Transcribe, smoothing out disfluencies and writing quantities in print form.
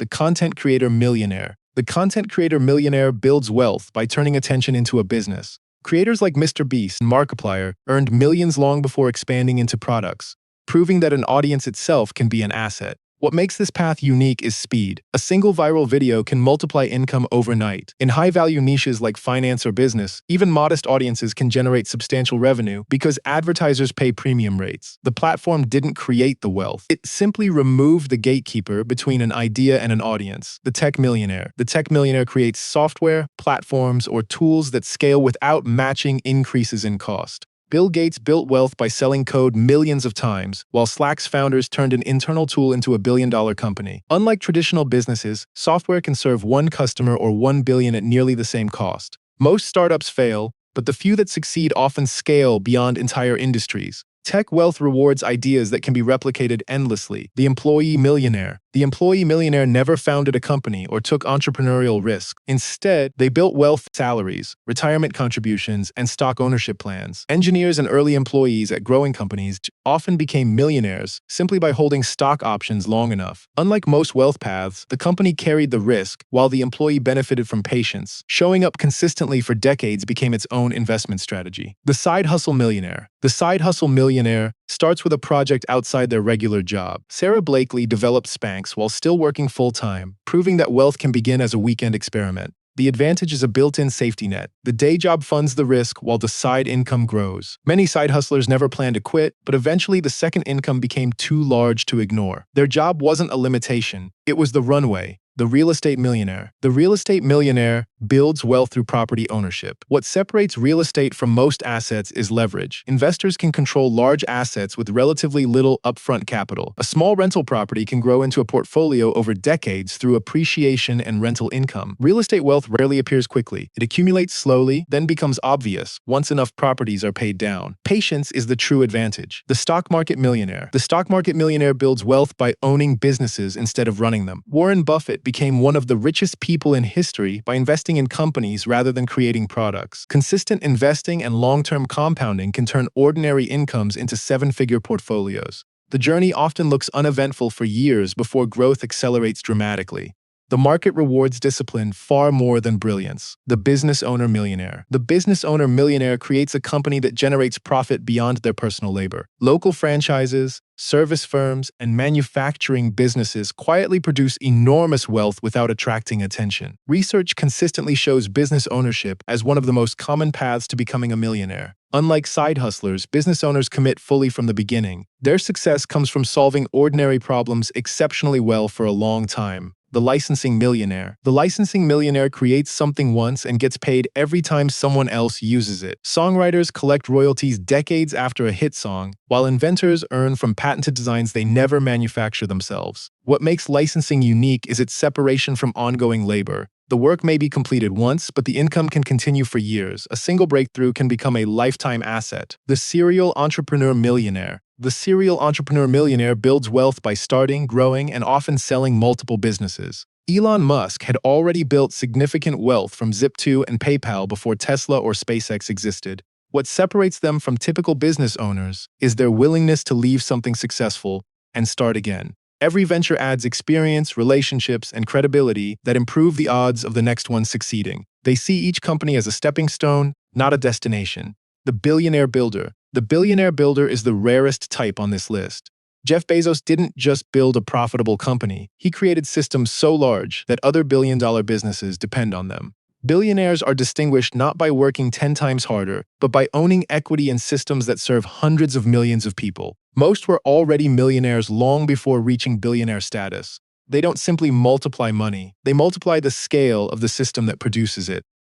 the content creator millionaire. The content creator millionaire builds wealth by turning attention into a business. Creators like Mrbeast and Markiplier earned millions long before expanding into products, proving that an audience itself can be an asset. What makes this path unique is speed. A single viral video can multiply income overnight. In high-value niches like finance or business, even modest audiences can generate substantial revenue because advertisers pay premium rates. The platform didn't create the wealth. It simply removed the gatekeeper between an idea and an audience. The tech millionaire. The tech millionaire creates software, platforms, or tools that scale without matching increases in cost. Bill Gates built wealth by selling code millions of times, while Slack's founders turned an internal tool into a billion-dollar company. Unlike traditional businesses, software can serve one customer or 1 billion at nearly the same cost. Most startups fail, but the few that succeed often scale beyond entire industries. Tech wealth rewards ideas that can be replicated endlessly. The employee millionaire. The employee millionaire never founded a company or took entrepreneurial risk. Instead, they built wealth salaries, retirement contributions, and stock ownership plans. Engineers and early employees at growing companies often became millionaires simply by holding stock options long enough. Unlike most wealth paths, the company carried the risk while the employee benefited from patience. Showing up consistently for decades became its own investment strategy. The side hustle millionaire. The side hustle millionaire starts with a project outside their regular job. Sarah Blakely developed Spanx while still working full-time, proving that wealth can begin as a weekend experiment. The advantage is a built-in safety net. The day job funds the risk while the side income grows. Many side hustlers never planned to quit, but eventually the second income became too large to ignore. Their job wasn't a limitation, it was the runway. The real estate millionaire. The real estate millionaire builds wealth through property ownership. What separates real estate from most assets is leverage. Investors can control large assets with relatively little upfront capital. A small rental property can grow into a portfolio over decades through appreciation and rental income. Real estate wealth rarely appears quickly. It accumulates slowly, then becomes obvious once enough properties are paid down. Patience is the true advantage. The stock market millionaire. The stock market millionaire builds wealth by owning businesses instead of running them. Warren Buffett became one of the richest people in history by investing in companies rather than creating products. Consistent investing and long-term compounding can turn ordinary incomes into seven-figure portfolios. The journey often looks uneventful for years before growth accelerates dramatically. The market rewards discipline far more than brilliance. The business owner millionaire. The business owner millionaire creates a company that generates profit beyond their personal labor. Local franchises, service firms, and manufacturing businesses quietly produce enormous wealth without attracting attention. Research consistently shows business ownership as one of the most common paths to becoming a millionaire. Unlike side hustlers, business owners commit fully from the beginning. Their success comes from solving ordinary problems exceptionally well for a long time. The licensing millionaire. The licensing millionaire creates something once and gets paid every time someone else uses it. Songwriters collect royalties decades after a hit song, while inventors earn from patented designs they never manufacture themselves. What makes licensing unique is its separation from ongoing labor. The work may be completed once, but the income can continue for years. A single breakthrough can become a lifetime asset. The serial entrepreneur millionaire. The serial entrepreneur millionaire builds wealth by starting, growing, and often selling multiple businesses. Elon Musk had already built significant wealth from Zip2 and PayPal before Tesla or SpaceX existed. What separates them from typical business owners is their willingness to leave something successful and start again. Every venture adds experience, relationships, and credibility that improve the odds of the next one succeeding. They see each company as a stepping stone, not a destination. The Billionaire Builder. The Billionaire Builder is the rarest type on this list. Jeff Bezos didn't just build a profitable company. He created systems so large that other billion-dollar businesses depend on them. Billionaires are distinguished not by working 10 times harder, but by owning equity in systems that serve hundreds of millions of people. Most were already millionaires long before reaching billionaire status. They don't simply multiply money, they multiply the scale of the system that produces it.